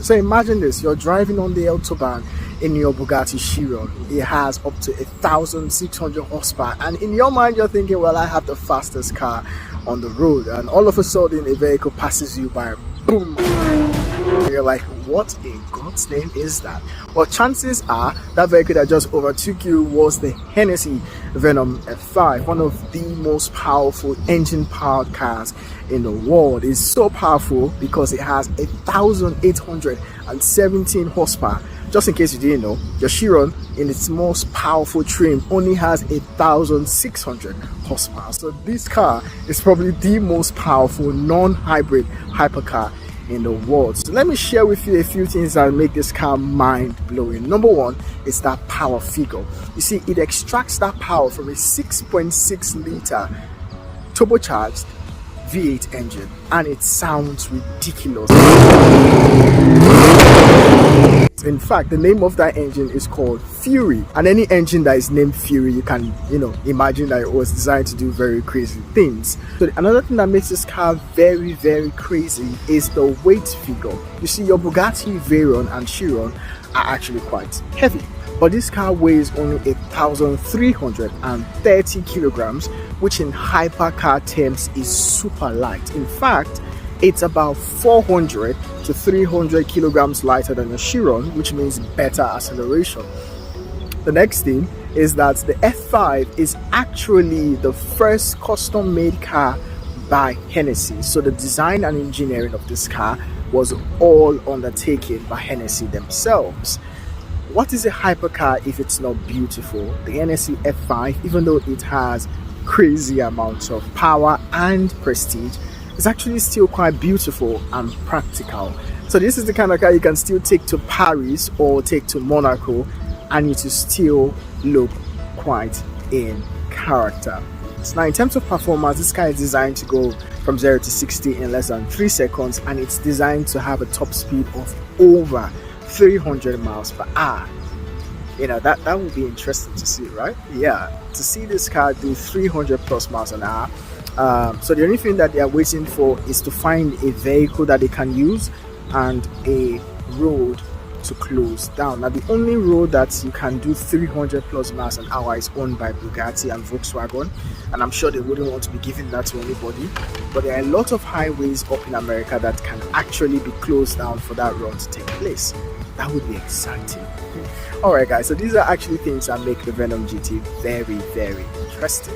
So imagine this, you're driving on the Autobahn in your Bugatti Chiron. It has up to 1,600 horsepower, and in your mind you're thinking, well, I have the fastest car on the road, and all of a sudden a vehicle passes you by, boom. You're like, what in God's name is that? Well, chances are that vehicle that just overtook you was the Hennessy Venom F5, one of the most powerful engine powered cars in the world. It's so powerful because it has 1,817 horsepower. Just in case you didn't know, your Chiron in its most powerful trim only has 1,600 horsepower. So this car is probably the most powerful non-hybrid hypercar in the world. So let me share with you a few things that make this car mind-blowing. Number one is that power figure. You see, it extracts that power from a 6.6 liter turbocharged V8 engine, and it sounds ridiculous. In fact, the name of that engine is called Fury, and any engine that is named Fury, you can imagine that it was designed to do very crazy things. So another thing that makes this car very, very crazy is the weight figure. You see, your Bugatti Veyron and Chiron are actually quite heavy, but this car weighs only 1,330 kilograms, which in hypercar terms is super light. In fact, it's about 400 to 300 kilograms lighter than a Chiron, which means better acceleration. The next thing is that the F5 is actually the first custom-made car by Hennessy. So the design and engineering of this car was all undertaken by Hennessy themselves. What is a hypercar if it's not beautiful? The Hennessy F5, even though it has crazy amounts of power and prestige, it's actually still quite beautiful and practical. So this is the kind of car you can still take to Paris or take to Monaco, and it will still look quite in character. So now in terms of performance, this car is designed to go from 0 to 60 in less than 3 seconds, and it's designed to have a top speed of over 300 miles per hour. That would be interesting to see, right? Yeah, to see this car do 300 plus miles an hour. So the only thing that they are waiting for is to find a vehicle that they can use and a road to close down. Now, the only road that you can do 300 plus miles an hour is owned by Bugatti and Volkswagen, and I'm sure they wouldn't want to be giving that to anybody. But there are a lot of highways up in America that can actually be closed down for that run to take place. That would be exciting. Alright guys, so these are actually things that make the Venom GT very, very interesting.